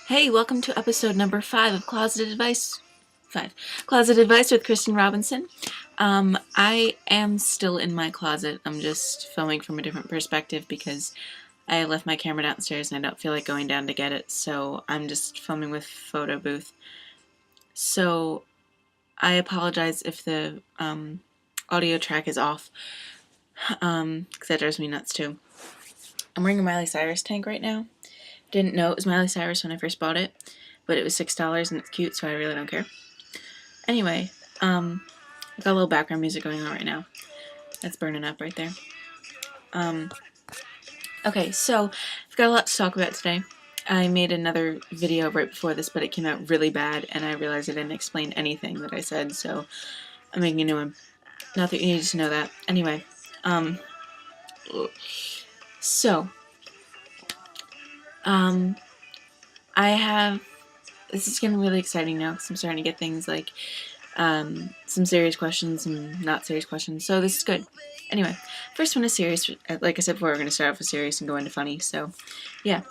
Hey, welcome to episode number 5 of Closet Advice. Closet Advice with Kristen Robinson. I am still in my closet. I'm just filming from a different perspective because I left my camera downstairs and I don't feel like going down to get it, so I'm just filming with photo booth. So I apologize if the audio track is off, because that drives me nuts too. I'm wearing a Miley Cyrus tank right now. Didn't know it was Miley Cyrus when I first bought it, but it was $6 and it's cute, so I really don't care. Anyway, I've got a little background music going on right now. That's burning up right there. Okay, so I've got a lot to talk about today. I made another video right before this, but it came out really bad, and I realized I didn't explain anything that I said, so I'm making a new one. Not that you needed to know that. Anyway, this is getting really exciting now because I'm starting to get things like some serious questions and not serious questions, so this is good. Anyway, first one is serious. Like I said before, we're going to start off with serious and go into funny, so yeah.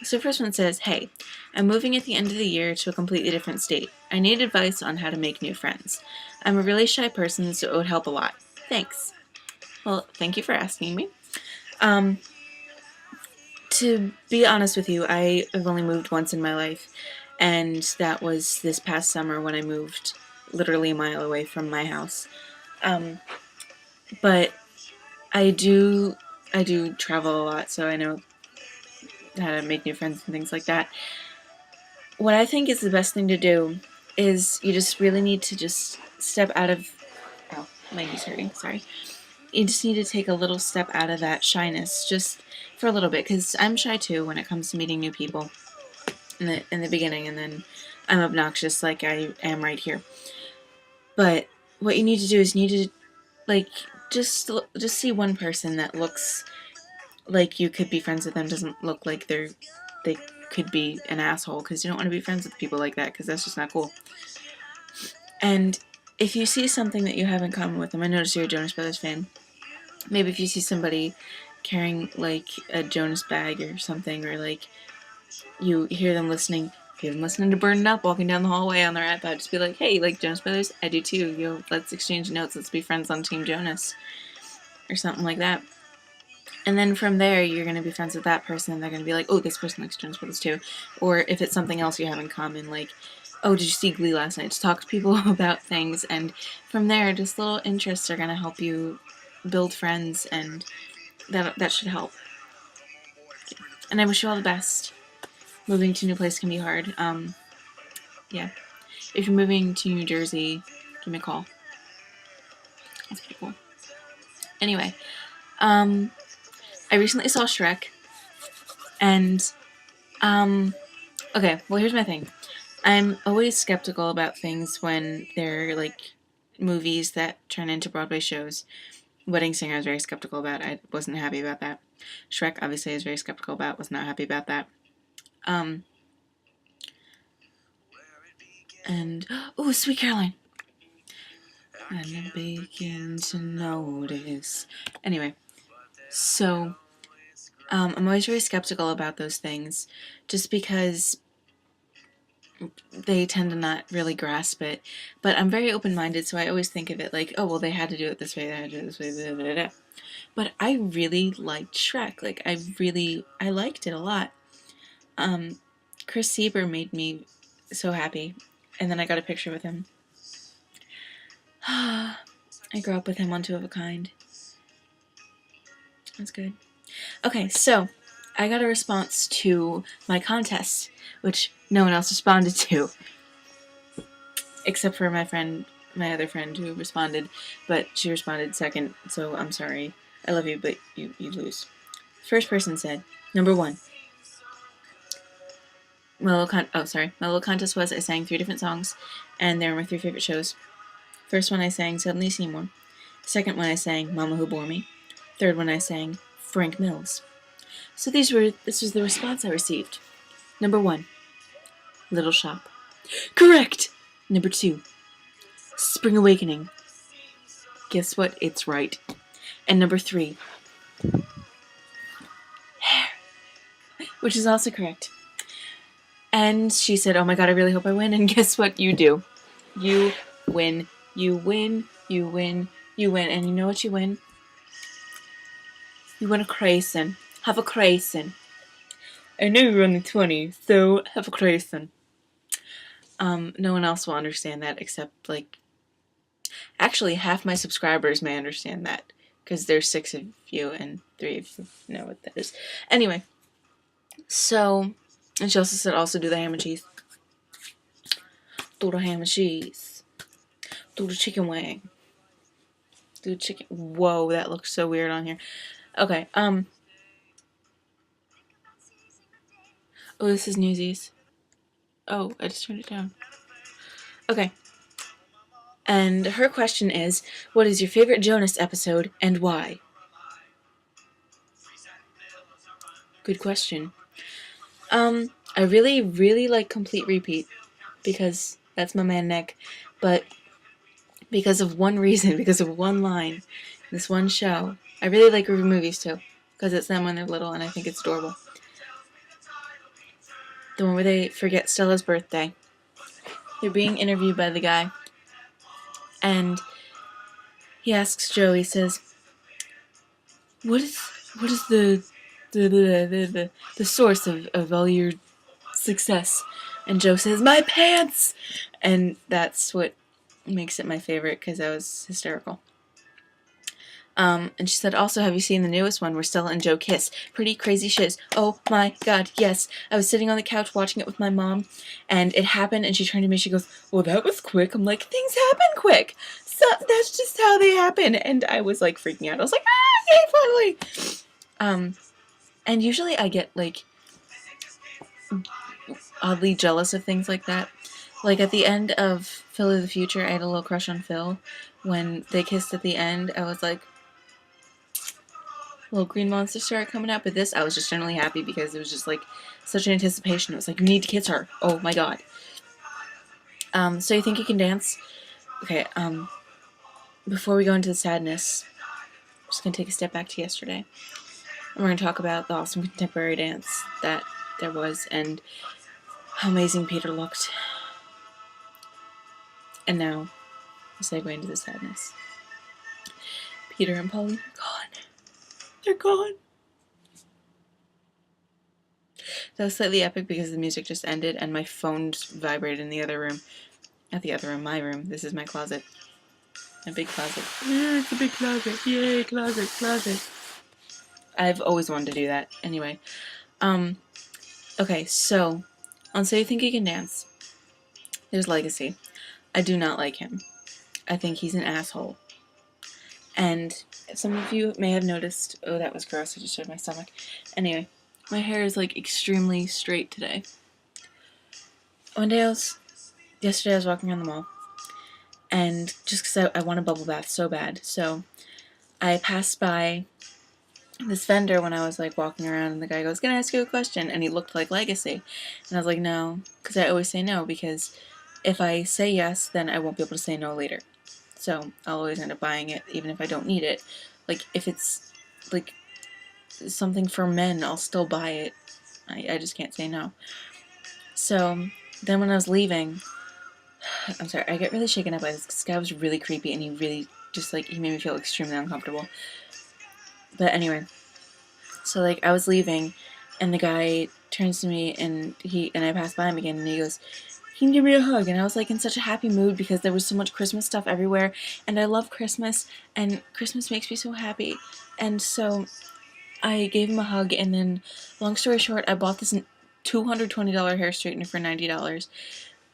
So first one says, hey, I'm moving at the end of the year to a completely different state. I need advice on how to make new friends. I'm a really shy person, so it would help a lot. Thanks. Well, thank you for asking me. To be honest with you, I have only moved once in my life, and that was this past summer when I moved literally a mile away from my house. But I do travel a lot, so I know how to make new friends and things like that. What I think is the best thing to do is you just really need to just step out of... Oh, my knee's hurting, sorry. You just need to take a little step out of that shyness, just for a little bit, because I'm shy too when it comes to meeting new people in the beginning, and then I'm obnoxious like I am right here. But what you need to do is you need to, like, just see one person that looks like you could be friends with them, doesn't look like they could be an asshole, because you don't want to be friends with people like that, because that's just not cool. And if you see something that you have in common with them, I notice you're a Jonas Brothers fan. Maybe if you see somebody carrying like a Jonas bag or something, or like you hear them listening to Burn It Up walking down the hallway on their iPod, just be like, hey, like Jonas Brothers? I do too. Yo, let's exchange notes. Let's be friends on Team Jonas. Or something like that. And then from there, you're going to be friends with that person, and they're going to be like, oh, this person likes Jonas Brothers too. Or if it's something else you have in common, like, oh, did you see Glee last night? Just talk to people about things, and from there, just little interests are going to help you build friends, and that should help. And I wish you all the best. Moving to a new place can be hard. Yeah. If you're moving to New Jersey, give me a call. That's pretty cool. Anyway, I recently saw Shrek, and, okay, well, here's my thing. I'm always skeptical about things when they're, like, movies that turn into Broadway shows. Wedding Singer I was very skeptical about. I wasn't happy about that. Shrek, obviously, I was very skeptical about. Was not happy about that. And, oh, Sweet Caroline. And I begin to notice. Anyway, so, I'm always very skeptical about those things, just because they tend to not really grasp it. But I'm very open-minded, so I always think of it like, oh, well, they had to do it this way, they had to do it this way, blah, blah, blah. But I really liked Shrek. Like, I liked it a lot. Chris Sieber made me so happy, and then I got a picture with him. I grew up with him on Two of a Kind. That's good. Okay, so I got a response to my contest, which no one else responded to, except for my other friend who responded, but she responded second, so I'm sorry. I love you, but you lose. First person said, number 1. My little contest was I sang 3 different songs, and they were my 3 favorite shows. First one I sang Suddenly Seymour. Second one I sang Mama Who Bore Me. Third one I sang Frank Mills. So this was the response I received. Number 1, Little Shop. Correct! Number 2, Spring Awakening. Guess what? It's right. And number 3, Hair. Which is also correct. And she said, oh my god, I really hope I win. And guess what you do? You win. You win. You win. You win. And you know what you win? You win a Kristen. Have a Kristen. I know you're only 20, so have a Kristen. No one else will understand that except, like, actually half my subscribers may understand that, because there's 6 of you and 3 of you know what that is. Anyway, so, and she also said also do the ham and cheese. Do the ham and cheese. Do the chicken wing. Do the chicken. Whoa, that looks so weird on here. Okay, oh, this is Newsies. Oh, I just turned it down. Okay. And her question is, what is your favorite Jonas episode and why? Good question. I really, really like Complete Repeat because that's my man Nick, but because of one reason, because of one line, this one show. I really like Ruby Movies too, because it's them when they're little and I think it's adorable. The one where they forget Stella's birthday. They're being interviewed by the guy, and he asks Joe, he says, what is the source of all your success? And Joe says, my pants! And that's what makes it my favorite, because that was hysterical. And she said, also, have you seen the newest one where Stella and Joe kiss? Pretty crazy shiz. Oh my god, yes. I was sitting on the couch watching it with my mom, and it happened, and she turned to me, she goes, well, that was quick. I'm like, things happen quick. So that's just how they happen. And I was, like, freaking out. I was like, ah, yay, finally! And usually I get, like, oddly jealous of things like that. Like, at the end of Phil of the Future, I had a little crush on Phil. When they kissed at the end, I was like, little green monster started coming out. But this, I was just generally happy because it was just, like, such an anticipation. It was like, you need to kiss her. Oh, my god. So you think you can dance? Okay, before we go into the sadness, I'm just going to take a step back to yesterday. And we're going to talk about the awesome contemporary dance that there was and how amazing Peter looked. And now, we segue into the sadness. Peter and Pauline are gone. They're gone. That was slightly epic because the music just ended and my phone just vibrated in the other room. Not the other room, my room. This is my closet. My big closet. Yeah, it's a big closet. Yay, closet, closet. I've always wanted to do that. Anyway. Okay, so, on So You Think You Can Dance, there's Legacy. I do not like him. I think he's an asshole. And some of you may have noticed, oh, that was gross, I just showed my stomach. Anyway, my hair is, like, extremely straight today. Yesterday I was walking around the mall, and just because I want a bubble bath so bad, so I passed by this vendor when I was, like, walking around, and the guy goes, can I ask you a question? And he looked like Legacy. And I was like, no, because I always say no, because if I say yes, then I won't be able to say no later. So I'll always end up buying it, even if I don't need it. Like, if it's, like, something for men, I'll still buy it. I just can't say no. So then when I was leaving, I'm sorry, I get really shaken up by this. This guy was really creepy, and he really just, like, he made me feel extremely uncomfortable. But anyway, so, like, I was leaving, and the guy turns to me, and I pass by him again, and he goes, you can give me a hug. And I was, like, in such a happy mood because there was so much Christmas stuff everywhere, and I love Christmas, and Christmas makes me so happy. And so I gave him a hug, and then, long story short, I bought this $220 hair straightener for $90,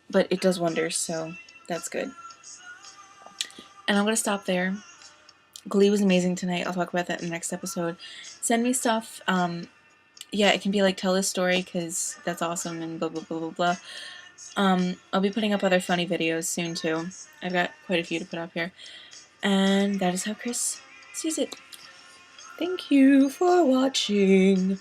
but it does wonders, so that's good. And I'm going to stop there. Glee was amazing tonight. I'll talk about that in the next episode. Send me stuff. Yeah, it can be like, tell this story, because that's awesome, and blah, blah, blah, blah, blah. I'll be putting up other funny videos soon, too. I've got quite a few to put up here. And that is how Chris sees it. Thank you for watching.